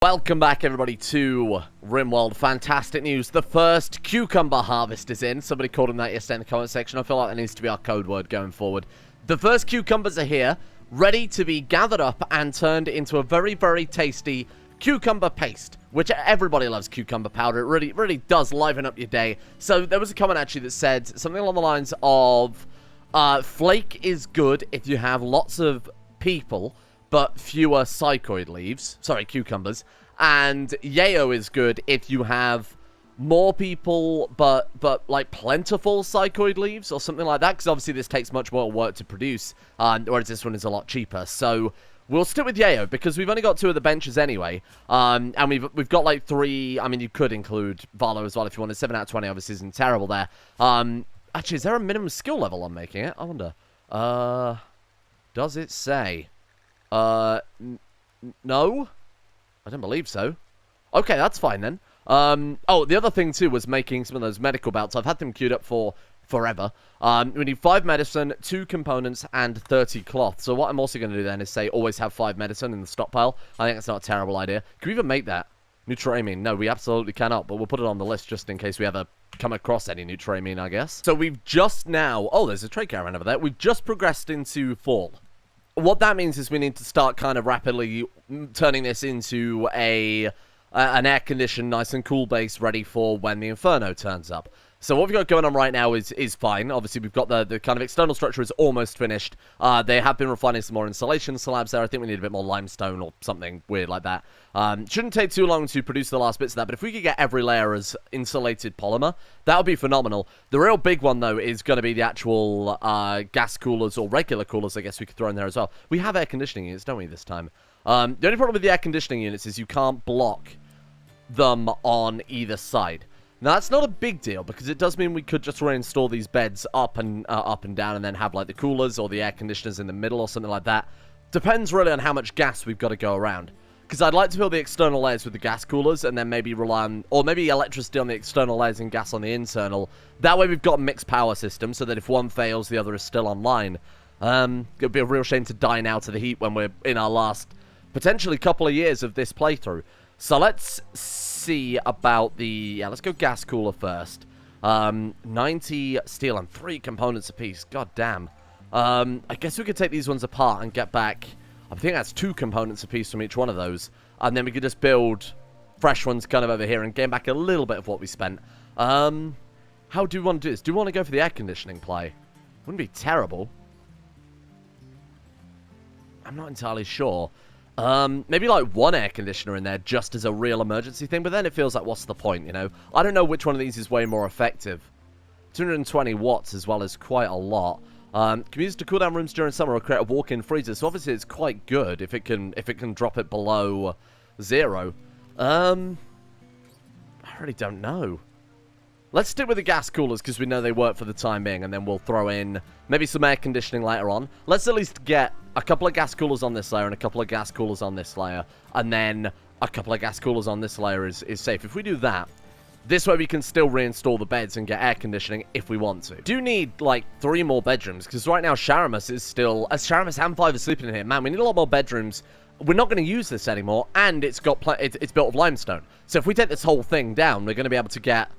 Welcome back, everybody, to Rimworld. Fantastic news. The first cucumber harvest is in. Somebody called him that yesterday in the comment section. I feel like that needs to be our code word going forward. The first cucumbers are here, ready to be gathered up and turned into a very, very tasty cucumber paste, which everybody loves cucumber powder. It really does liven up your day. So there was a comment, actually, that said something along the lines of, flake is good if you have lots of people but fewer psychoid leaves. Sorry, cucumbers. And Yayo is good if you have more people, but like plentiful psychoid leaves or something like that, because obviously this takes much more work to produce, whereas this one is a lot cheaper. So we'll stick with Yayo, because we've only got 2 of the benches anyway, and we've got like 3, I mean, you could include Valo as well if you wanted. 7 out of 20 obviously isn't terrible there. Actually, is there a minimum skill level on making it? I wonder. Does it say? No? I don't believe so. Okay, that's fine then. Oh, the other thing too was making some of those medical belts. I've had them queued up for forever. We need 5 medicine, 2 components, and 30 cloth. So what I'm also going to do then is say always have 5 medicine in the stockpile. I think that's not a terrible idea. Can we even make that? Neutramine? No, we absolutely cannot, but we'll put it on the list just in case we ever come across any Neutramine, I guess. So we've just now... Oh, there's a trade caravan over there. We've just progressed into fall. What that means is we need to start kind of rapidly turning this into an air-conditioned, nice and cool base ready for when the Inferno turns up. So what we've got going on right now is fine. Obviously, we've got the kind of external structure is almost finished. They have been refining some more insulation slabs there. I think we need a bit more limestone or something weird like that. Shouldn't take too long to produce the last bits of that, but if we could get every layer as insulated polymer, that would be phenomenal. The real big one, though, is going to be the actual gas coolers or regular coolers, I guess we could throw in there as well. We have air conditioning units, don't we, this time? The only problem with the air conditioning units is you can't block them on either side. Now, that's not a big deal, because it does mean we could just reinstall these beds up and down and then have, like, the coolers or the air conditioners in the middle or something like that. Depends really on how much gas we've got to go around. Because I'd like to fill the external layers with the gas coolers and then maybe rely on... Or maybe electricity on the external layers and gas on the internal. That way we've got a mixed power system so that if one fails, the other is still online. It would be a real shame to die now to the heat when we're in our last, potentially, couple of years of this playthrough. So let's see about the... Yeah, let's go gas cooler first. 90 steel and 3 components apiece. God damn. I guess we could take these ones apart and get back... I think that's 2 components apiece from each one of those. And then we could just build fresh ones kind of over here and gain back a little bit of what we spent. How do we want to do this? Do we want to go for the air conditioning play? Wouldn't be terrible. I'm not entirely sure. Maybe like 1 air conditioner in there just as a real emergency thing, but then it feels like, what's the point, you know? I don't know which one of these is way more effective. 220 watts as well as quite a lot. Can be used to cool down rooms during summer or create a walk-in freezer, so obviously it's quite good if it can drop it below 0. I really don't know. Let's stick with the gas coolers because we know they work for the time being, and then we'll throw in maybe some air conditioning later on. Let's at least get a couple of gas coolers on this layer and a couple of gas coolers on this layer, and then a couple of gas coolers on this layer is safe. If we do that, this way we can still reinstall the beds and get air conditioning if we want to. Do need, like, 3 more bedrooms, because right now Sharamus is still... Sharamus and 5 are sleeping in here. Man, we need a lot more bedrooms. We're not going to use this anymore, and it's got it's built of limestone. So if we take this whole thing down, we're going to be able to get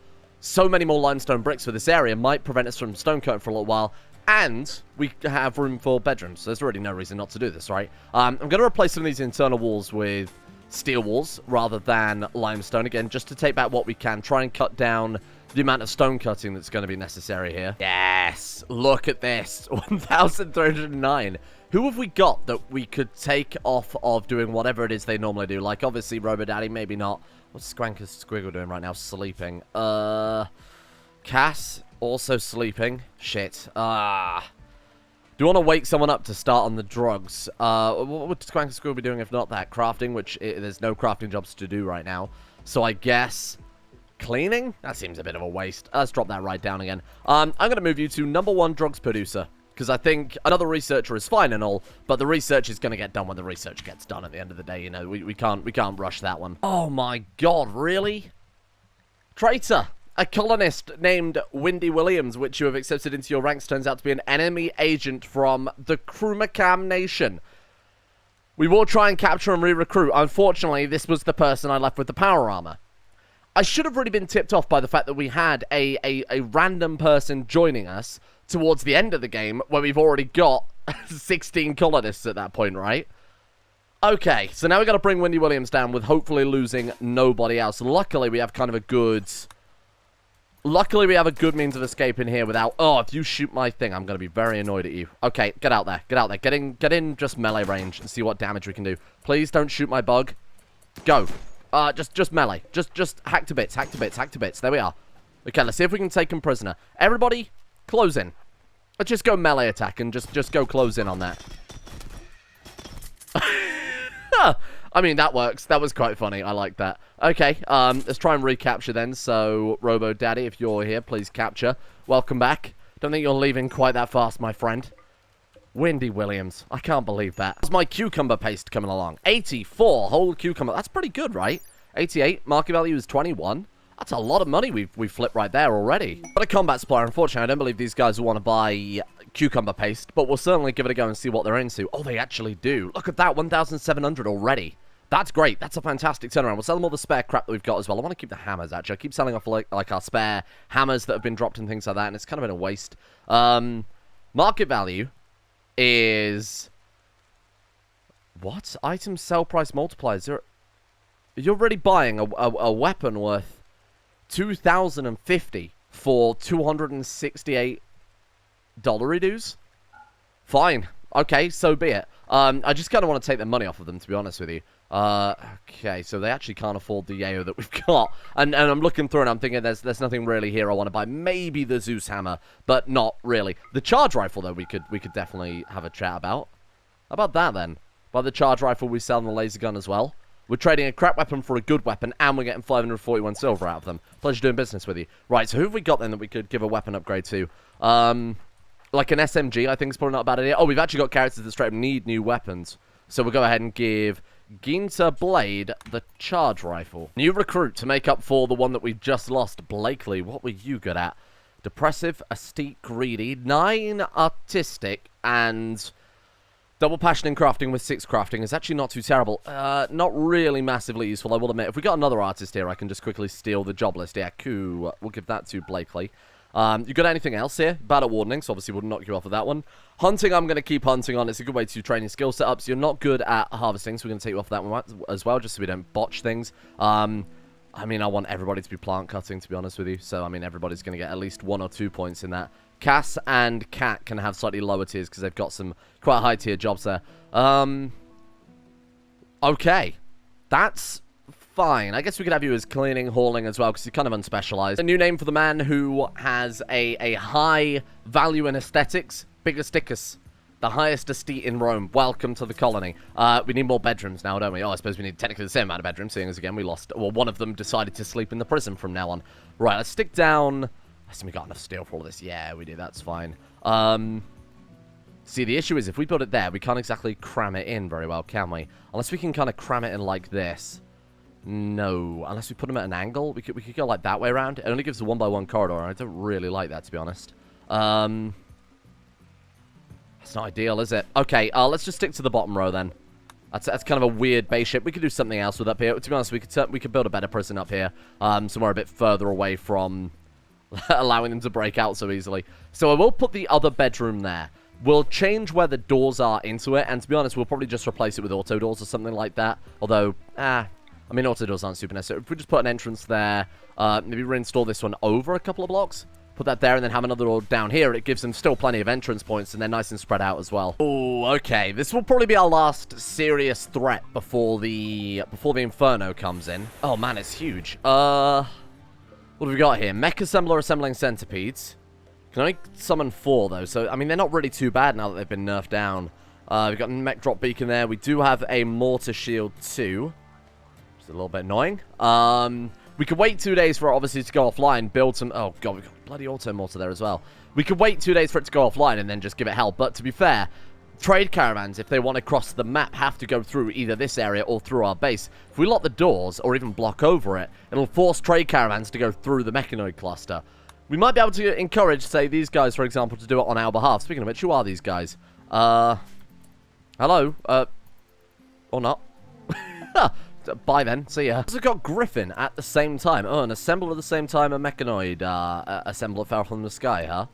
so many more limestone bricks for this area. Might prevent us from stone cutting for a little while, and we have room for bedrooms. So there's really no reason not to do this, right? I'm going to replace some of these internal walls with steel walls rather than limestone, again, just to take back what we can. Try and cut down the amount of stone cutting that's going to be necessary here. Yes, look at this. 1,309. Who have we got that we could take off of doing whatever it is they normally do? Like, obviously, Robodaddy, maybe not. What's Squanker Squiggle doing right now? Sleeping. Cass, also sleeping. Shit. Do you want to wake someone up to start on the drugs? What would Squanker Squiggle be doing if not that? Crafting, which there's no crafting jobs to do right now. So I guess... Cleaning? That seems a bit of a waste. Let's drop that right down again. I'm going to move you to #1 drugs producer. Because I think another researcher is fine and all, but the research is going to get done when the research gets done at the end of the day, you know. We can't rush that one. Oh my god, really? Traitor! A colonist named Windy Williams, which you have accepted into your ranks, turns out to be an enemy agent from the Krumakam Nation. We will try and capture and re-recruit. Unfortunately, this was the person I left with the power armor. I should have really been tipped off by the fact that we had a random person joining us towards the end of the game where we've already got 16 colonists at that point, right? Okay, so now we've got to bring Wendy Williams down with hopefully losing nobody else. Luckily, we have kind of a good... Luckily, we have a good means of escape in here without... Oh, if you shoot my thing, I'm going to be very annoyed at you. Okay, get out there. Get out there. Get in just melee range and see what damage we can do. Please don't shoot my bug. Go. Just melee. Just hack to bits, hack to bits, hack to bits. There we are. Okay, let's see if we can take him prisoner. Everybody, close in. Let's just go melee attack and just go close in on that. I mean, that works. That was quite funny. I like that. Okay, let's try and recapture then. So, Robo Daddy, if you're here, please capture. Welcome back. Don't think you're leaving quite that fast, my friend. Wendy Williams. I can't believe that. That's my cucumber paste coming along. 84 whole cucumber. That's pretty good, right? 88. Market value is 21. That's a lot of money we've flipped right there already. But a combat supplier. Unfortunately, I don't believe these guys will want to buy cucumber paste, but we'll certainly give it a go and see what they're into. Oh, they actually do. Look at that. 1,700 already. That's great. That's a fantastic turnaround. We'll sell them all the spare crap that we've got as well. I want to keep the hammers, actually. I keep selling off, like our spare hammers that have been dropped and things like that, and it's kind of been a waste. Market value is... What? Item sell price multipliers. You're already buying a weapon worth 2,050 for 268 dollary-doos? Fine. Okay, so be it. I just kind of want to take the money off of them, to be honest with you. Okay, so they actually can't afford the Yayo that we've got. And I'm looking through and I'm thinking there's nothing really here I want to buy. Maybe the Zeus hammer, but not really. The charge rifle, though, we could definitely have a chat about. How about that, then? By the charge rifle, we sell the laser gun as well. We're trading a crap weapon for a good weapon, and we're getting 541 silver out of them. Pleasure doing business with you. Right, so who have we got, then, that we could give a weapon upgrade to? Like an SMG, I think is probably not a bad idea. Oh, we've actually got characters that straight up need new weapons. So we'll go ahead and give Ginter Blade the charge rifle. New recruit to make up for the one that we just lost. Blakely, what were you good at? Depressive, Aesthete, Greedy, 9 Artistic, and double passion in crafting with 6 crafting is actually not too terrible. Not really massively useful, I will admit. If we got another artist here, I can just quickly steal the job list. Yeah, cool. We'll give that to Blakely. You got anything else here? Bad at wardening, so obviously we'll knock you off of that one. Hunting, I'm going to keep hunting on. It's a good way to train your skill setups. You're not good at harvesting, so we're going to take you off that one as well, just so we don't botch things. I mean, I want everybody to be plant cutting, to be honest with you. So, I mean, everybody's going to get at least 1 or 2 points in that. Cass and Cat can have slightly lower tiers because they've got some quite high tier jobs there. Okay. That's fine. I guess we could have you as cleaning, hauling as well, because you're kind of unspecialized. A new name for the man who has a high value in aesthetics. Bigasticus. The highest estate in Rome. Welcome to the colony. We need more bedrooms now, don't we? Oh, I suppose we need technically the same amount of bedrooms, seeing as, again, we lost... Well, one of them decided to sleep in the prison from now on. Right, let's stick down... I think we got enough steel for all of this. Yeah, we do. That's fine. See, the issue is, if we build it there, we can't exactly cram it in very well, can we? Unless we can kind of cram it in like this. No. Unless we put them at an angle. We could go like that way around. It only gives a 1x1 corridor, and I don't really like that, to be honest. That's not ideal, is it? Okay, let's just stick to the bottom row, then. That's kind of a weird base shape. We could do something else with up here. To be honest, we could build a better prison up here. Somewhere a bit further away from allowing them to break out so easily. So I will put the other bedroom there. We'll change where the doors are into it, and to be honest, we'll probably just replace it with auto doors or something like that. Although, I mean, auto doors aren't super necessary. If we just put an entrance there, maybe reinstall this one over a couple of blocks. Put that there and then have another door down here. It gives them still plenty of entrance points, and they're nice and spread out as well. Oh, okay. This will probably be our last serious threat before the Inferno comes in. Oh man, it's huge. What have we got here? Mech assembler assembling centipedes. Can only summon 4 though, so I mean they're not really too bad now that they've been nerfed down. We've got a mech drop beacon there. We do have a mortar shield too. Just a little bit annoying. We could wait 2 days for it obviously to go offline, build some... Oh god, we've got bloody auto mortar there as well. We could wait 2 days for it to go offline and then just give it hell, but to be fair, trade caravans, if they want to cross the map, have to go through either this area or through our base. If we lock the doors or even block over it, it'll force trade caravans to go through the mechanoid cluster. We might be able to encourage, say, these guys, for example, to do it on our behalf. Speaking of which, who are these guys? Hello? Or not. Bye then. See ya. Also got Griffin at the same time. Oh, an assembler at the same time, a mechanoid assembler fell from the sky, huh?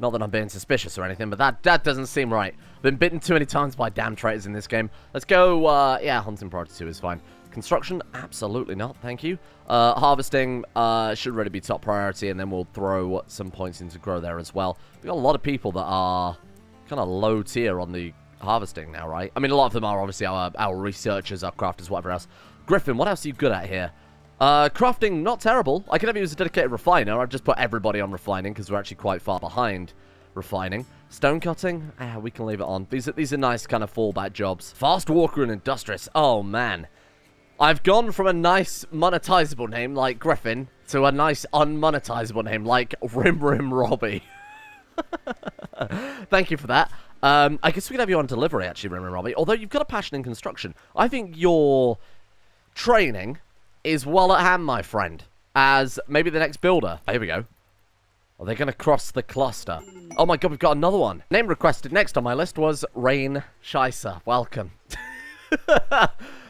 Not that I'm being suspicious or anything, but that doesn't seem right. Been bitten too many times by damn traitors in this game. Let's go, yeah, hunting priority 2 is fine. Construction, absolutely not, thank you. Harvesting should really be top priority, and then we'll throw some points into grow there as well. We've got a lot of people that are kind of low tier on the harvesting now, right? I mean, a lot of them are obviously our researchers, our crafters, whatever else. Griffin, what else are you good at here? Crafting, not terrible. I could have used a dedicated refiner. I've just put everybody on refining because we're actually quite far behind refining. Stone cutting, we can leave it on. These are nice kind of fallback jobs. Fast walker and industrious. Oh, man. I've gone from a nice monetizable name like Griffin to a nice unmonetizable name like Rim Robbie. Thank you for that. I guess we could have you on delivery, actually, Rim Robbie. Although you've got a passion in construction. I think your training is well at hand, my friend, as maybe the next builder. Here we go. Are they going to cross the cluster? Oh my god, we've got another one. Name requested next on my list was Rain Scheisser. Welcome.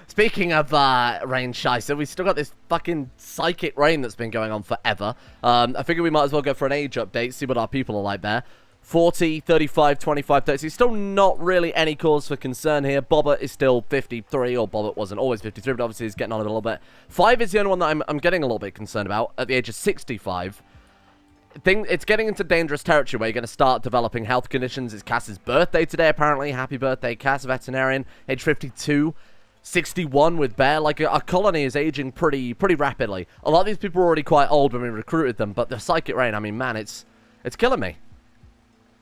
Speaking of Rain Scheisser, we've still got this fucking psychic rain that's been going on forever. I figure we might as well go for an age update, see what our people are like there. 40, 35, 25, 30. Still not really any cause for concern here. Bobbert is still 53, or Bobbert wasn't always 53, but obviously he's getting on a little bit. 5 is the only one that I'm getting a little bit concerned about at the age of 65. It's getting into dangerous territory where you're going to start developing health conditions. It's Cass's birthday today, apparently. Happy birthday, Cass, veterinarian, age 52. 61 with Bear. Like, our colony is aging pretty rapidly. A lot of these people were already quite old when we recruited them, but the psychic rain, I mean, man, it's killing me.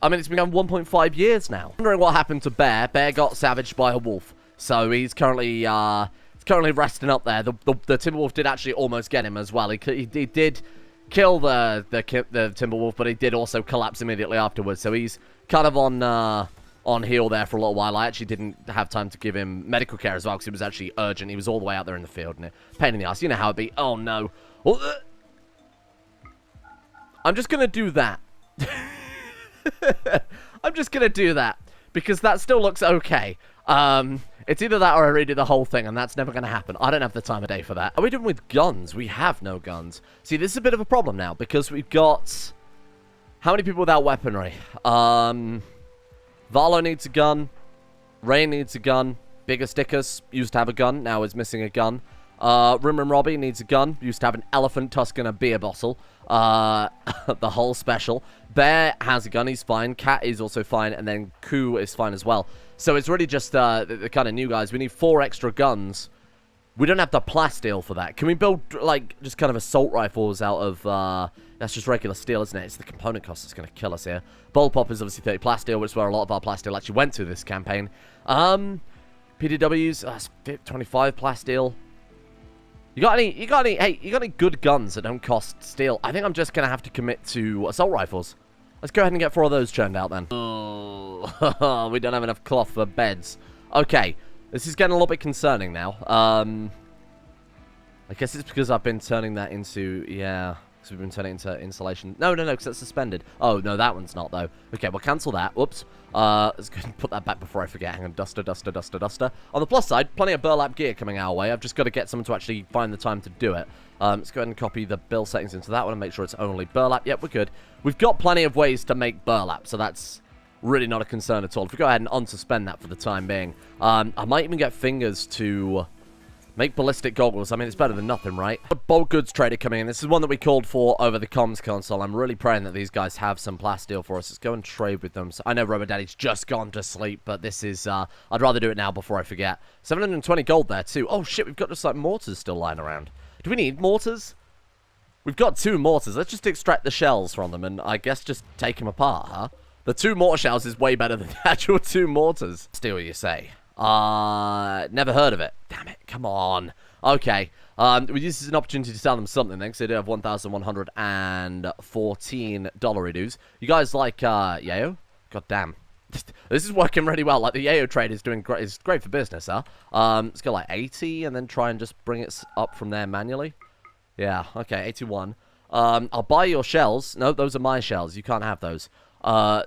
I mean, it's been going 1.5 years now. Wondering what happened to Bear. Bear got savaged by a wolf, so he's currently resting up there. The Timberwolf did actually almost get him as well. He did kill the Timberwolf, but he did also collapse immediately afterwards. So he's kind of on heal there for a little while. I actually didn't have time to give him medical care as well because it was actually urgent. He was all the way out there in the field, and pain in the ass. You know how it be. Oh no. I'm just gonna do that. I'm just gonna do that because that still looks okay. It's either that or I redo the whole thing, and that's never gonna happen. I don't have the time of day for that. Are we doing with guns? We have no guns. See, this is a bit of a problem now because we've got how many people without weaponry? Varlo needs a gun. Rain needs a gun. Bigger Stickers used to have a gun, now is missing a gun. Rim Robbie needs a gun. Used to have an elephant tusk and a beer bottle. The whole special. Bear has a gun, he's fine. Cat is also fine, and then Koo is fine as well. So it's really just the kind of new guys. We need 4 extra guns. We don't have the plasteel for that. Can we build, like, just kind of assault rifles out of, that's just regular steel, isn't it? It's the component cost that's going to kill us here. Bulb Pop is obviously 30 plasteel, which is where a lot of our plasteel actually went to this campaign. PDWs, that's 25 plasteel. You got any good guns that don't cost steel? I think I'm just going to have to commit to assault rifles. Let's go ahead and get 4 of those churned out then. Oh, we don't have enough cloth for beds. Okay, this is getting a little bit concerning now. I guess it's because I've been turning that into, yeah, because we've been turning it into insulation. No, because that's suspended. Oh, no, that one's not, though. Okay, we'll cancel that. Whoops. Let's go ahead and put that back before I forget. Hang on, duster. On the plus side, plenty of burlap gear coming our way. I've just got to get someone to actually find the time to do it. Let's go ahead and copy the build settings into that one and make sure it's only burlap. Yep, we're good. We've got plenty of ways to make burlap, so that's really not a concern at all. If we go ahead and unsuspend that for the time being. I might even get fingers to make ballistic goggles. I mean, it's better than nothing, right? Bulk goods trader coming in. This is one that we called for over the comms console. I'm really praying that these guys have some plasteel for us. Let's go and trade with them. So I know Rubber Daddy's just gone to sleep, but this is, I'd rather do it now before I forget. 720 gold there, too. Oh, shit, we've got just, like, mortars still lying around. Do we need mortars? We've got 2 mortars. Let's just extract the shells from them and I guess just take them apart, huh? The 2 mortar shells is way better than the actual 2 mortars. Steel, you say? Never heard of it. Damn it, come on. Okay, we use this as an opportunity to sell them something then, because they do have $1,114 dues. You guys like, Yayo? God damn. This is working really well. Like, the Yayo trade is doing great. It's great for business, huh? Let's go like 80 and then try and just bring it up from there manually. Yeah, okay, 81. I'll buy your shells. No, those are my shells. You can't have those.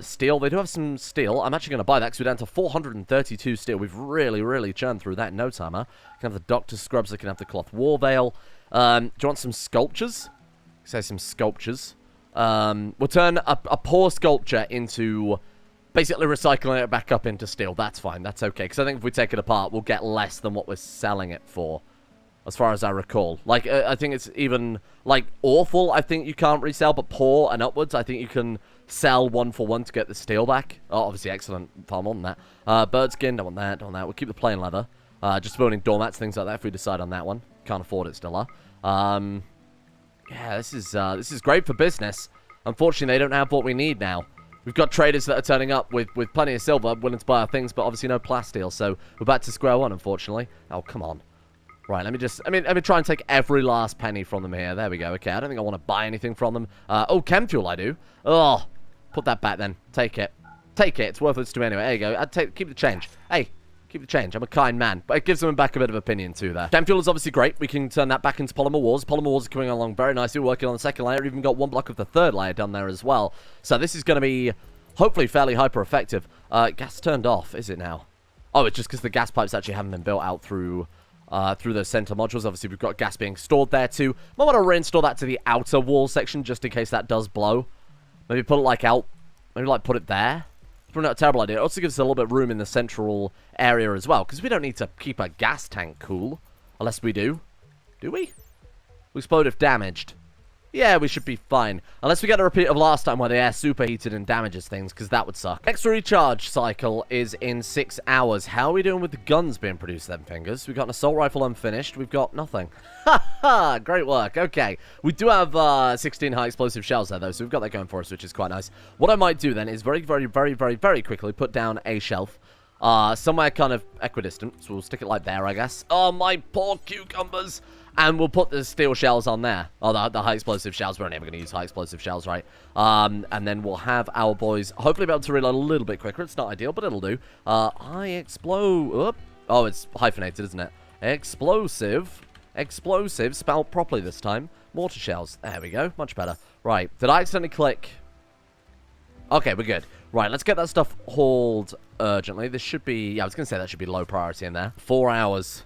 Steel. They do have some steel. I'm actually going to buy that because we're down to 432 steel. We've really, really churned through that in no time, huh? Can have the Doctor Scrubs. I can have the Cloth War Veil. Do you want some sculptures? Say some sculptures. We'll turn a poor sculpture into basically recycling it back up into steel. That's fine. That's okay. Because I think if we take it apart, we'll get less than what we're selling it for. As far as I recall. Like, I think it's even, like, awful, I think you can't resell, but poor and upwards, I think you can sell 1 for 1 to get the steel back. Oh, obviously, excellent. Far more than that. Bird skin, don't want that, don't want that. We'll keep the plain leather. Just building doormats, things like that, if we decide on that one. Can't afford it still, huh? Yeah, this is great for business. Unfortunately, they don't have what we need now. We've got traders that are turning up with plenty of silver, willing to buy our things, but obviously no plasteel, so we're back to square one, unfortunately. Oh, come on. Right, let me try and take every last penny from them here. There we go. Okay, I don't think I want to buy anything from them. Oh, chem fuel I do. Oh, put that back then. Take it. Take it. It's worthless to me anyway. There you go. Keep the change. Hey, keep the change. I'm a kind man. But it gives them back a bit of opinion too there. Chem fuel is obviously great. We can turn that back into polymer walls. Polymer walls are coming along very nicely. We're working on the second layer. We've even got 1 block of the 3rd layer done there as well. So this is going to be hopefully fairly hyper effective. Gas turned off, is it now? Oh, it's just because the gas pipes actually haven't been built out through those center modules. Obviously, we've got gas being stored there too. Might want to reinstall that to the outer wall section just in case that does blow. Maybe put it like out. Maybe like put it there. It's probably not a terrible idea. It also gives us a little bit of room in the central area as well, because we don't need to keep a gas tank cool. Unless we do. Do we? We explode if damaged. Yeah, we should be fine. Unless we get a repeat of last time where the air superheated and damages things, because that would suck. Next recharge cycle is in 6 hours. How are we doing with the guns being produced then, fingers? We've got an assault rifle unfinished. We've got nothing. Ha ha! Great work. Okay. We do have 16 high explosive shells there, though, so we've got that going for us, which is quite nice. What I might do then is very quickly put down a shelf. Somewhere kind of equidistant, so we'll stick it like there, I guess. Oh, my poor cucumbers! And we'll put the steel shells on there. Oh, the high explosive shells. We're never going to use high explosive shells, right? And then we'll have our boys hopefully be able to reload a little bit quicker. It's not ideal, but it'll do. High explode. Oh, it's hyphenated, isn't it? Explosive. Explosive. Spelled properly this time. Mortar shells. There we go. Much better. Right. Did I accidentally click? Okay, we're good. Right, let's get that stuff hauled urgently. This should be... Yeah, I was going to say that should be low priority in there. 4 hours.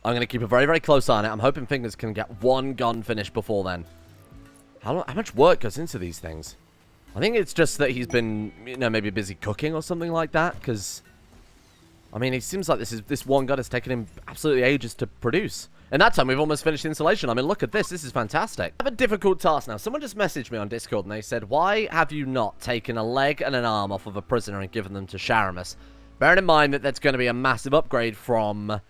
I'm going to keep a very close eye on it. I'm hoping Fingers can get 1 gun finished before then. How much work goes into these things? I think it's just that he's been, you know, maybe busy cooking or something like that. Because, I mean, it seems like this 1 gun has taken him absolutely ages to produce. In that time, we've almost finished the installation. I mean, look at this. This is fantastic. I have a difficult task now. Someone just messaged me on Discord and they said, why have you not taken a leg and an arm off of a prisoner and given them to Sharamus? Bearing in mind that that's going to be a massive upgrade from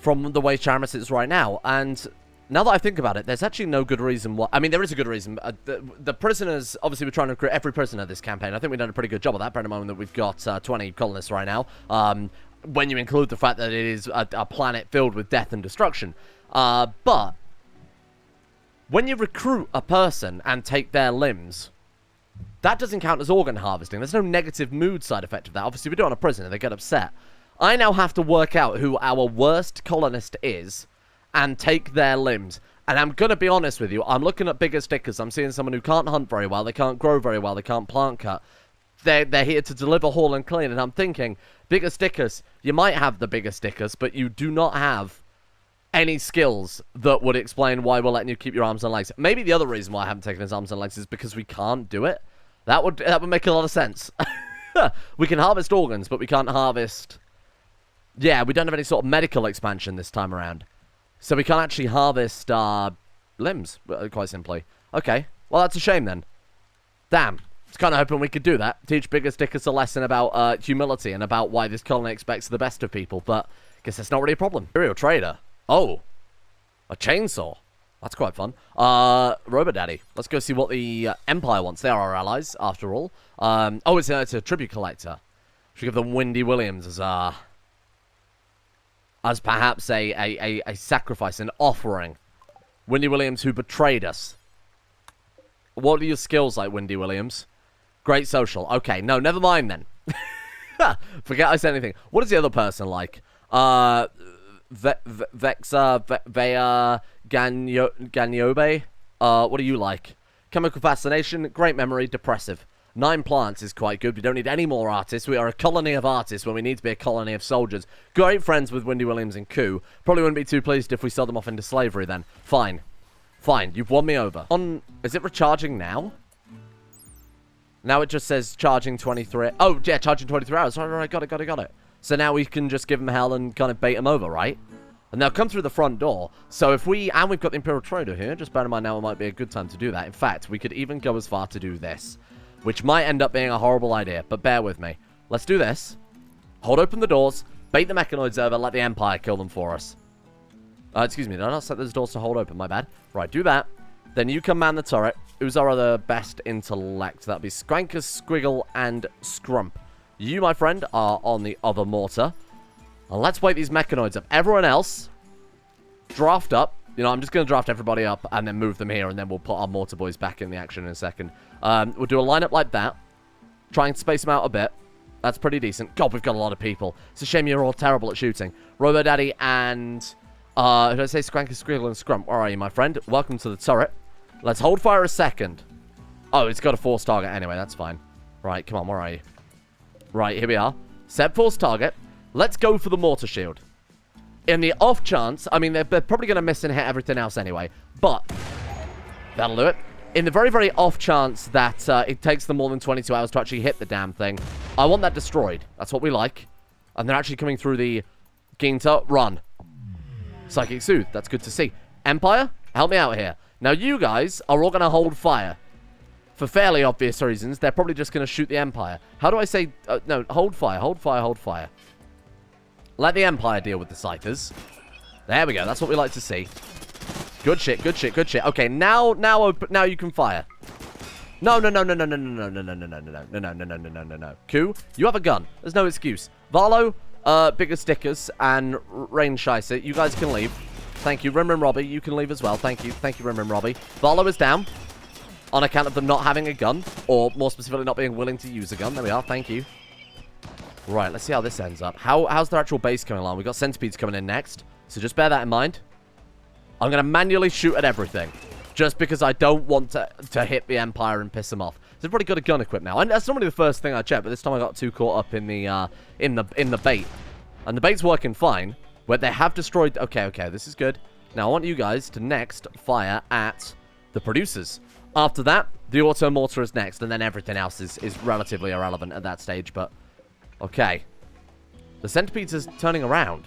the way Sharamus is right now. And now that I think about it, there's actually no good reason why... I mean, there is a good reason. The prisoners... Obviously, we're trying to recruit every prisoner this campaign. I think we've done a pretty good job of that, bearing in mind that we've got 20 colonists right now. When you include the fact that it is a planet filled with death and destruction. But when you recruit a person and take their limbs, that doesn't count as organ harvesting. There's no negative mood side effect of that. Obviously, we do it on a prisoner. They get upset. I now have to work out who our worst colonist is and take their limbs. And I'm going to be honest with you. I'm looking at bigger stickers. I'm seeing someone who can't hunt very well. They can't grow very well. They can't plant cut. They're here to deliver, haul, and clean. And I'm thinking, bigger stickers, you might have the bigger stickers, but you do not have any skills that would explain why we're letting you keep your arms and legs. Maybe the other reason why I haven't taken his arms and legs is because we can't do it. That would make a lot of sense. We can harvest organs, but we can't harvest... Yeah, we don't have any sort of medical expansion this time around. So we can't actually harvest limbs, quite simply. Okay, well, that's a shame then. Damn. I was kind of hoping we could do that. Teach bigger stickers a lesson about humility and about why this colony expects the best of people. But I guess that's not really a problem. Imperial Trader. Oh. A chainsaw. That's quite fun. Robot Daddy. Let's go see what the Empire wants. They are our allies, after all. Oh, it's a tribute collector. Should we give them Windy Williams as perhaps a sacrifice, an offering. Windy Williams, who betrayed us. What are your skills like, Windy Williams? Great social. Okay, no, never mind then. Forget I said anything. What is the other person like? Vexa, Vea, Ganyobe? What do you like? Chemical fascination, great memory, depressive. 9 plants is quite good. We don't need any more artists. We are a colony of artists when we need to be a colony of soldiers. Great friends with Wendy Williams and Koo. Probably wouldn't be too pleased if we sold them off into slavery then. Fine. Fine. You've won me over. Is it recharging now? Now it just says charging 23. Oh, yeah, charging 23 hours. Right, got it. So now we can just give them hell and kind of bait them over, right? And they'll come through the front door. So if we've got the Imperial Traitor here, just bear in mind now it might be a good time to do that. In fact, we could even go as far to do this, which might end up being a horrible idea, but bear with me. Let's do this. Hold open the doors, bait the mechanoids over, let the Empire kill them for us. Excuse me, did I not set those doors to hold open? My bad. Right, do that. Then you can man the turret. Who's our other best intellect? That'd be Scrankus, Squiggle, and Scrump. You, my friend, are on the other mortar. And let's wake these mechanoids up. Everyone else, draft up. You know, I'm just going to draft everybody up and then move them here, and then we'll put our mortar boys back in the action in a second. We'll do a lineup like that. Try and space them out a bit. That's pretty decent. God, we've got a lot of people. It's a shame you're all terrible at shooting. Robo Daddy and... did I say Scrankus, Squiggle, and Scrump? Where are you, my friend? Welcome to the turret. Let's hold fire a second. Oh, it's got a force target anyway. That's fine. Right, come on. Where are you? Right, here we are. Set force target. Let's go for the mortar shield. In the off chance, I mean, they're probably going to miss and hit everything else anyway, but that'll do it. In the very, very off chance that it takes them more than 22 hours to actually hit the damn thing, I want that destroyed. That's what we like. And they're actually coming through the Ginta. Run. Psychic Soothe. That's good to see. Empire, help me out here. Now, you guys are all going to hold fire. For fairly obvious reasons, they're probably just going to shoot the Empire. How do I say... no, hold fire, hold fire, hold fire. Let the Empire deal with the Scythers. There we go. That's what we like to see. Good shit, good shit, good shit. Okay, now you can fire. No. Koo, you have a gun. There's no excuse. Varlo, bigger stickers, and Rain Scheisse, you guys can leave. Thank you. Rim Robbie, you can leave as well. Thank you. Thank you, Rim Robbie. Varlo is down on account of them not having a gun, or more specifically, not being willing to use a gun. There we are. Thank you. Right, let's see how this ends up. How's their actual base coming along? We've got centipedes coming in next, so just bear that in mind. I'm going to manually shoot at everything, just because I don't want to hit the Empire and piss them off. So everybody got a gun equipped now. And that's normally the first thing I check, but this time I got too caught up in the bait. And the bait's working fine, but they have destroyed... Okay, this is good. Now, I want you guys to next fire at the producers. After that, the auto mortar is next, and then everything else is relatively irrelevant at that stage, but... Okay. The centipedes is turning around.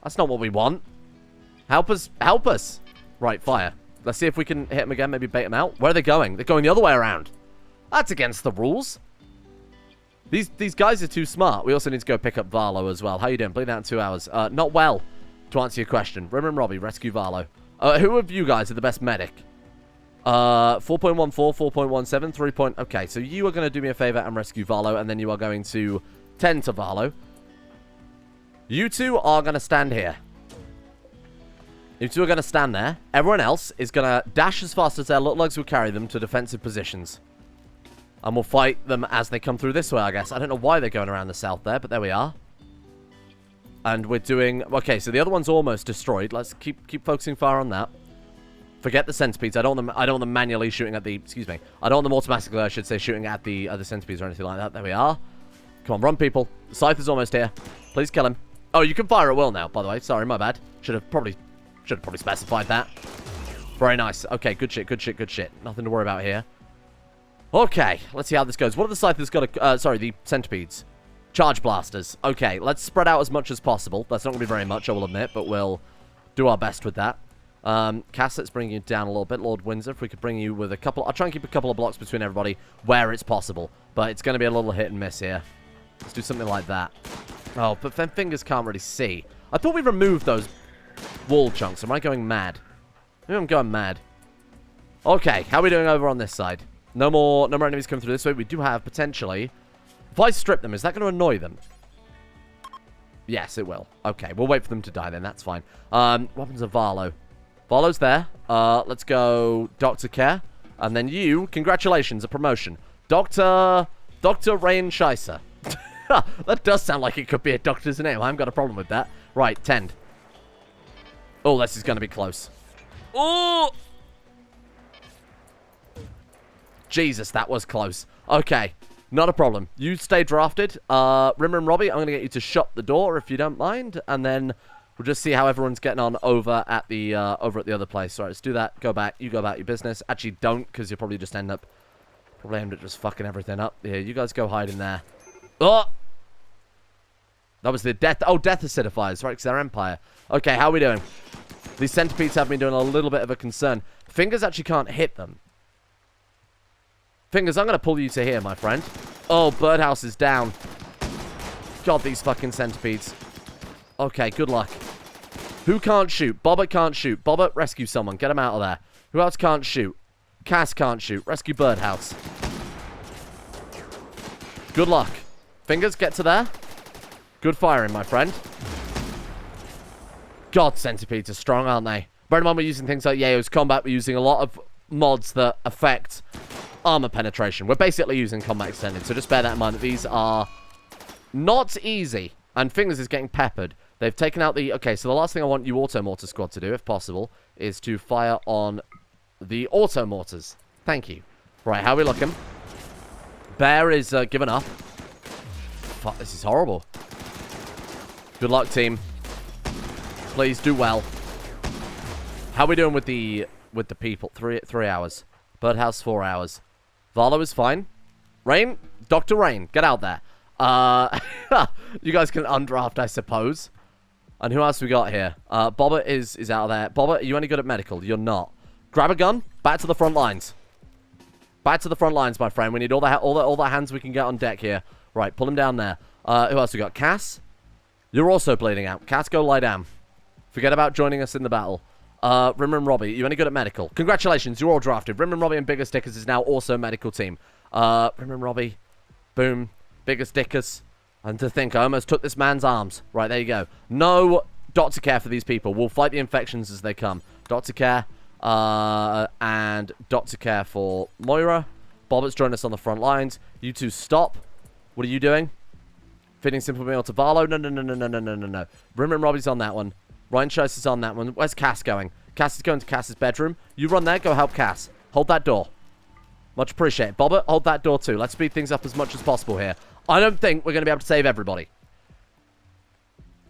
That's not what we want. Help us. Help us. Right, fire. Let's see if we can hit them again, maybe bait them out. Where are they going? They're going the other way around. That's against the rules. These guys are too smart. We also need to go pick up Varlo as well. How you doing? Bleed out in 2 hours. Not well, to answer your question. Rim and Robbie, rescue Varlo. Who of you guys are the best medic? 4.14, 4.17, 3. Okay, so you are going to do me a favor and rescue Varlo, and then you are going to tend to Varlo. You two are going to stand here. You two are going to stand there. Everyone else is going to dash as fast as their little legs will carry them to defensive positions. And we'll fight them as they come through this way, I guess. I don't know why they're going around the south there, but there we are. And we're doing... Okay, so the other one's almost destroyed. Let's keep focusing fire on that. Forget the centipedes. I don't want them manually shooting at the... Excuse me. I don't want them automatically, I should say, shooting at the other centipedes or anything like that. There we are. Come on, run, people. The Scythe is almost here. Please kill him. Oh, you can fire at will now, by the way. Sorry, my bad. Should have probably specified that. Very nice. Okay, good shit, good shit, good shit. Nothing to worry about here. Okay, let's see how this goes. What have the Scythers got to... sorry, the centipedes. Charge blasters. Okay, let's spread out as much as possible. That's not going to be very much, I will admit, but we'll do our best with that. Cass, let's bring you down a little bit. Lord Windsor, if we could bring you with a couple... I'll try and keep a couple of blocks between everybody where it's possible, but it's going to be a little hit and miss here. Let's do something like that. Oh, but then fingers can't really see. I thought we removed those wall chunks. Am I going mad? Maybe I'm going mad. Okay, how are we doing over on this side? No more enemies coming through this way. We do have, potentially... If I strip them, is that going to annoy them? Yes, it will. Okay, we'll wait for them to die then. That's fine. Weapons of Varlo. Varlo's there. Let's go Dr. Care. And then you, congratulations, a promotion. Dr. Rain Scheisse. That does sound like it could be a doctor's name. I haven't got a problem with that. Right, tend. Oh, this is going to be close. Oh! Jesus, that was close. Okay. Not a problem. You stay drafted. Rimmer and Robbie, I'm going to get you to shut the door if you don't mind. And then we'll just see how everyone's getting on over at the other place. All right, let's do that. Go back. You go about your business. Actually, don't, because you'll probably just end up just fucking everything up. Yeah, you guys go hide in there. Oh! That was the death. Oh, death acidifiers, right? Because they're Empire. Okay, how are we doing? These centipedes have been doing a little bit of a concern. Fingers actually can't hit them. Fingers, I'm going to pull you to here, my friend. Oh, birdhouse is down. God, these fucking centipedes. Okay, good luck. Who can't shoot? Bobbert can't shoot. Bobbert, rescue someone. Get him out of there. Who else can't shoot? Cass can't shoot. Rescue birdhouse. Good luck. Fingers, get to there. Good firing, my friend. God, centipedes are strong, aren't they? Bear in mind, we're using things like Yayo's combat. We're using a lot of mods that affect armor penetration. We're basically using combat extended, so just bear that in mind that these are not easy. And Fingers is getting peppered. They've taken out the... Okay, so the last thing I want you Auto Mortar Squad to do, if possible, is to fire on the Auto Mortars. Thank you. Right, how are we looking? Bear is giving up. Fuck, this is horrible. Good luck, team. Please do well. How are we doing with the people? 3 hours. Birdhouse 4 hours. Valo is fine. Rain, Dr. Rain, get out there. You guys can undraft, I suppose. And who else we got here? Bobbert is out there. Bobbert, are you any good at medical? You're not. Grab a gun. Back to the front lines. Back to the front lines, my friend. We need all the hands we can get on deck here. Right, pull him down there. Who else we got? Cass. You're also bleeding out. Cass, go lie down. Forget about joining us in the battle. Rimmer and Robbie, you any good at medical? Congratulations, you're all drafted. Rimmer and Robbie and Bigger Stickers is now also medical team. Rimmer and Robbie, boom, Bigger Stickers. And to think, I almost took this man's arms. Right, there you go. No doctor care for these people. We'll fight the infections as they come. Doctor care, and doctor care for Moira. Bobbert's joined us on the front lines. You two stop. What are you doing? Fitting simple meal to Varlo? No. Rimmer and Robbie's on that one. Ryan Scheiss is on that one. Where's Cass going? Cass is going to Cass's bedroom. You run there. Go help Cass. Hold that door. Much appreciated. Bobbert, hold that door too. Let's speed things up as much as possible here. I don't think we're going to be able to save everybody.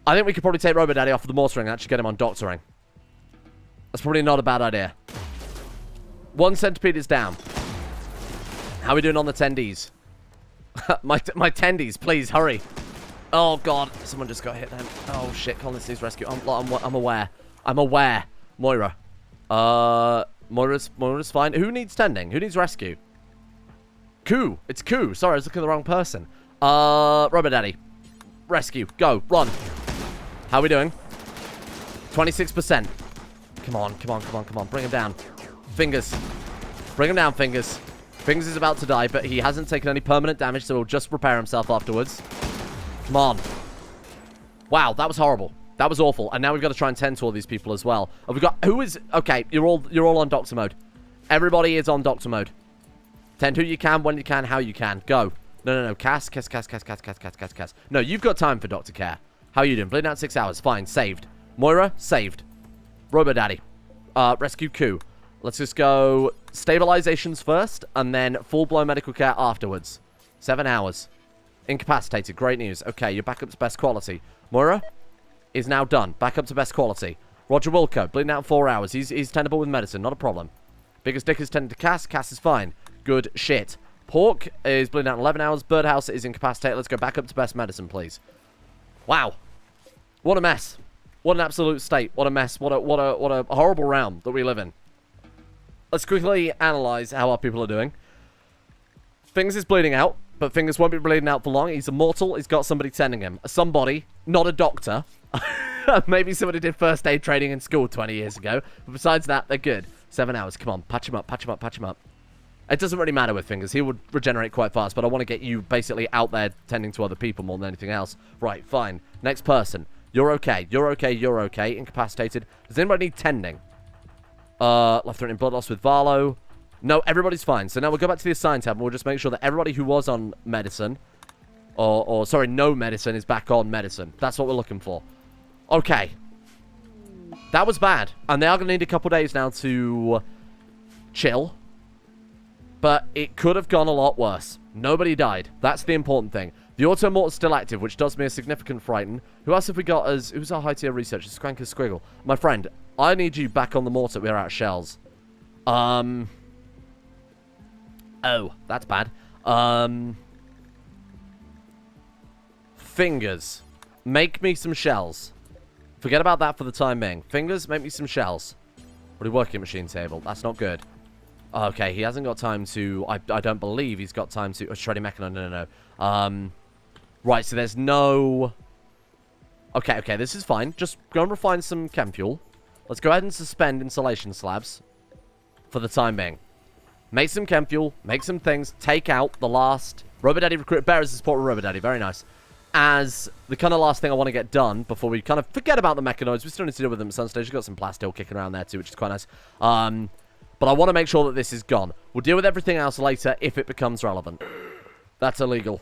I think we could probably take Robo Daddy off of the mortar ring and actually get him on doctoring. That's probably not a bad idea. 1 centipede is down. How are we doing on the tendies? my tendies, please, hurry. Oh, God. Someone just got hit then. Oh, shit. Colonists needs rescue. I'm aware. I'm aware. Moira. Moira's fine. Who needs tending? Who needs rescue? Koo. It's Koo. Sorry, I was looking at the wrong person. Rubber Daddy. Rescue. Go. Run. How are we doing? 26%. Come on. Bring him down. Fingers. Bring him down, Fingers. Fingers is about to die, but he hasn't taken any permanent damage, so he'll just repair himself afterwards. Come on. Wow, that was horrible. That was awful. And now we've got to try and tend to all these people as well. We've got... Who is... Okay, you're all on doctor mode. Everybody is on doctor mode. Tend who you can, when you can, how you can. Go. No. Cass. No, you've got time for doctor care. How are you doing? Bleeding out 6 hours. Fine. Saved. Moira, saved. Robo Daddy. Rescue Koo. Let's just go stabilizations first, and then full-blown medical care afterwards. 7 hours. Incapacitated. Great news. Okay, you're back up to best quality. Moira is now done. Back up to best quality. Roger Wilco. Bleeding out 4 hours. He's tendable with medicine. Not a problem. Biggest Dick is tended to Cass. Cass is fine. Good shit. Pork is bleeding out 11 hours. Birdhouse is incapacitated. Let's go back up to best medicine, please. Wow. What a mess. What an absolute state. What a mess. What a horrible realm that we live in. Let's quickly analyze how our people are doing. Fingers is bleeding out, but Fingers won't be bleeding out for long. He's immortal. He's got somebody tending him. Somebody, not a doctor. Maybe somebody did first aid training in school 20 years ago. But besides that, they're good. 7 hours. Come on. Patch him up. It doesn't really matter with Fingers. He would regenerate quite fast, but I want to get you basically out there tending to other people more than anything else. Right, fine. Next person. You're okay. You're okay. Incapacitated. Does anybody need tending? Life-threatening blood loss with Varlo. No, everybody's fine. So now we'll go back to the assign tab and we'll just make sure that everybody who was on medicine, sorry, no medicine, is back on medicine. That's what we're looking for. Okay. That was bad. And they are going to need a couple days now to chill. But it could have gone a lot worse. Nobody died. That's the important thing. The auto-mortar's still active, which does me a significant frighten. Who else have we got as... Who's our high-tier researcher? Squanker Squiggle. My friend, I need you back on the mortar. We're out of shells. Oh, that's bad. Fingers. Make me some shells. Forget about that for the time being. Fingers, make me some shells. What are we working machine table? That's not good. Okay, he hasn't got time to... I don't believe he's got time to... Oh, shredding mechanoid. No. Right, so there's no... Okay, this is fine. Just go and refine some chem fuel. Let's go ahead and suspend insulation slabs for the time being. Make some chem fuel. Make some things. Take out the last... Robodaddy recruit... Bear as a support with Robodaddy. Very nice. As the kind of last thing I want to get done before we kind of forget about the mechanoids. We still need to deal with them at some stage. We've got some plastil kicking around there too, which is quite nice. But I want to make sure that this is gone. We'll deal with everything else later if it becomes relevant. That's illegal.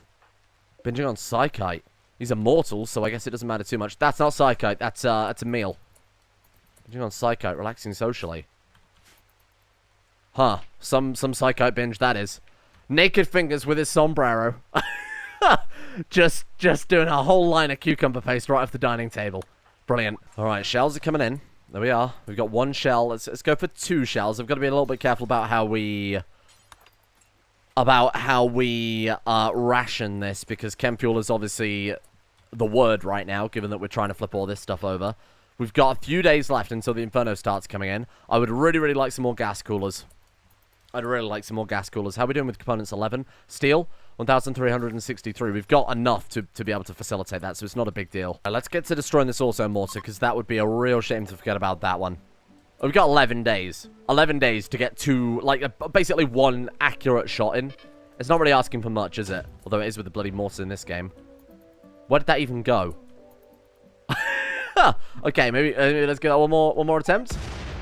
Binging on Psychite. He's immortal, so I guess it doesn't matter too much. That's not Psychite. That's a meal. Binging on Psychite. Relaxing socially. Huh. Some Psychite binge, that is. Naked fingers with his sombrero. just doing a whole line of cucumber paste right off the dining table. Brilliant. Alright, shells are coming in. There we are. We've got one shell. Let's go for 2 shells. I've got to be a little bit careful about how we... ration this, because chem fuel is obviously the word right now, given that we're trying to flip all this stuff over. We've got a few days left until the Inferno starts coming in. I would really like some more gas coolers. I'd really like some more gas coolers. How are we doing with components 11? Steel, 1,363. We've got enough to be able to facilitate that, so it's not a big deal. Right, let's get to destroying this auto mortar, because that would be a real shame to forget about that one. We've got 11 days. 11 days to get to, like, basically 1 accurate shot in. It's not really asking for much, is it? Although it is with the bloody mortar in this game. Where did that even go? Okay, maybe let's get one more attempt.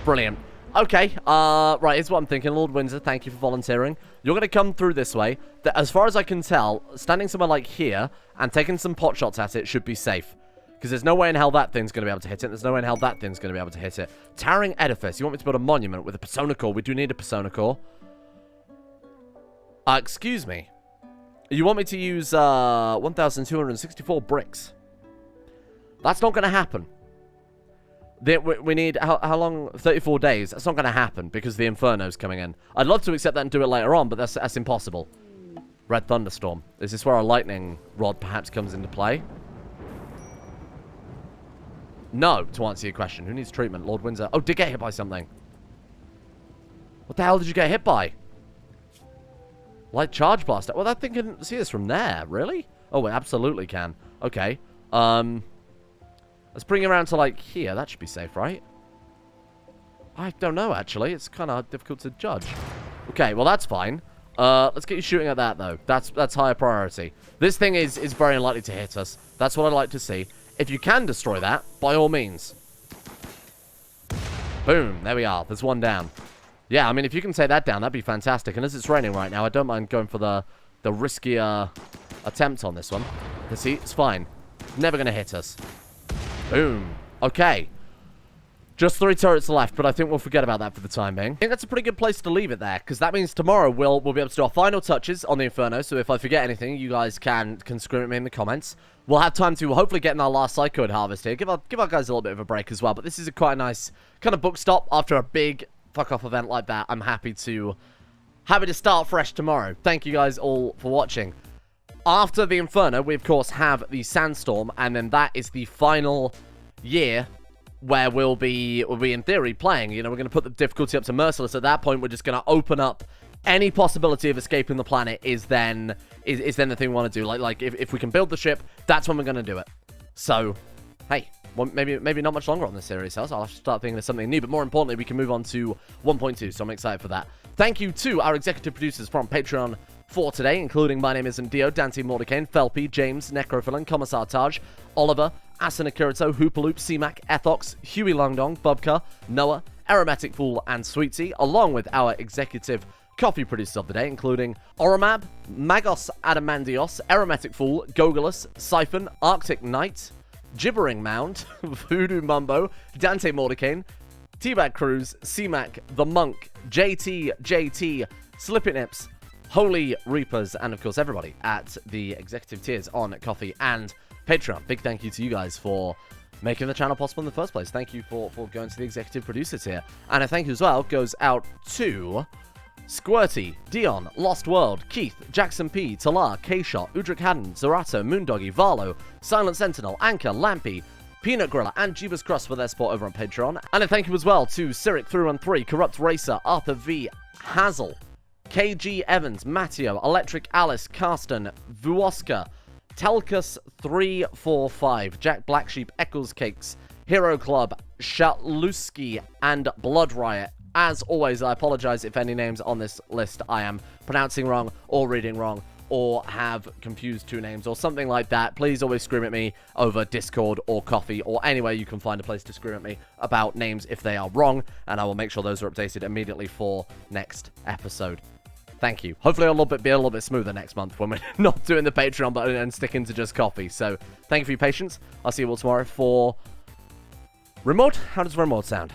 Brilliant. Okay, right, here's what I'm thinking. Lord Windsor, thank you for volunteering. You're going to come through this way. As far as I can tell, standing somewhere like here and taking some pot shots at it should be safe. Because there's no way in hell that thing's going to be able to hit it. There's no way in hell that thing's going to be able to hit it. Towering edifice. You want me to build a monument with a persona core? We do need a persona core. Excuse me. You want me to use 1,264 bricks? That's not going to happen. We need, how long? 34 days. That's not going to happen because the Inferno's coming in. I'd love to accept that and do it later on, but that's impossible. Red Thunderstorm. Is this where our lightning rod perhaps comes into play? No, to answer your question. Who needs treatment? Lord Windsor. Oh, did get hit by something. What the hell did you get hit by? Light charge blaster. Well, that thing can see us from there. Really? Oh, it absolutely can. Okay. Let's bring it around to, like, here. That should be safe, right? I don't know, actually. It's kind of difficult to judge. Okay, well, that's fine. Let's get you shooting at that, though. That's higher priority. This thing is very unlikely to hit us. That's what I'd like to see. If you can destroy that, by all means. Boom. There we are. There's one down. Yeah, I mean, if you can take that down, that'd be fantastic. And as it's raining right now, I don't mind going for the riskier attempt on this one. You see, it's fine. Never going to hit us. Boom. Okay. Just 3 turrets left, but I think we'll forget about that for the time being. I think that's a pretty good place to leave it there, because that means tomorrow we'll be able to do our final touches on the Inferno, so if I forget anything, you guys can scream at me in the comments. We'll have time to hopefully get in our last Psychoid harvest here. Give our guys a little bit of a break as well, but this is quite a nice kind of book stop after a big fuck-off event like that. I'm happy to start fresh tomorrow. Thank you guys all for watching. After the Inferno, we of course have the Sandstorm, and then that is the final year where we'll be in theory playing. You know, we're going to put the difficulty up to Merciless. At that point, we're just going to open up any possibility of escaping the planet is then the thing we want to do. Like if we can build the ship, that's when we're going to do it. So, hey, well, maybe not much longer on this series, so I'll have to start thinking of something new. But more importantly, we can move on to 1.2, so I'm excited for that. Thank you to our executive producers from Patreon for today, including My Name Isn't Dio, Dante Mordecane, Felpy, James, Necrophilin, Commissar Taj, Oliver, Asuna Kirito, Hoopaloop, CMAC, Ethox, Huey Longdong, Bubka, Noah, Aromatic Fool, and Sweetie, along with our executive coffee producers of the day, including Oromab, Magos Adamandios, Aromatic Fool, Gogolus, Siphon, Arctic Knight, Gibbering Mound, Voodoo Mumbo, Dante Mordecane, Teabag Cruz, CMAC, The Monk, JT, Slippin' Nips, Holy Reapers, and of course everybody at the executive tiers on Coffee and Patreon. Big thank you to you guys for making the channel possible in the first place. Thank you for going to the executive producer tier. And a thank you as well goes out to Squirty, Dion, Lost World, Keith, Jackson P, Talar, K-Shot, Udric Haddon, Zorato, Moondoggy, Varlo, Silent Sentinel, Anchor, Lampy, Peanut Griller, and Jeebus Cross for their support over on Patreon. And a thank you as well to Cyric 313, Corrupt Racer, Arthur V, Hazel, KG Evans, Matteo, Electric Alice, Karsten, Vuoska, Telkus 345, Jack Blacksheep, Eccles Cakes, Hero Club, Shaluski, and Blood Riot. As always, I apologize if any names on this list I am pronouncing wrong or reading wrong or have confused two names or something like that. Please always scream at me over Discord or Coffee or anywhere you can find a place to scream at me about names if they are wrong, and I will make sure those are updated immediately for next episode. Thank you. Hopefully I'll be a little bit smoother next month when we're not doing the Patreon button and sticking to just Coffee. So thank you for your patience. I'll see you all tomorrow for Rimworld. How does Rimworld sound?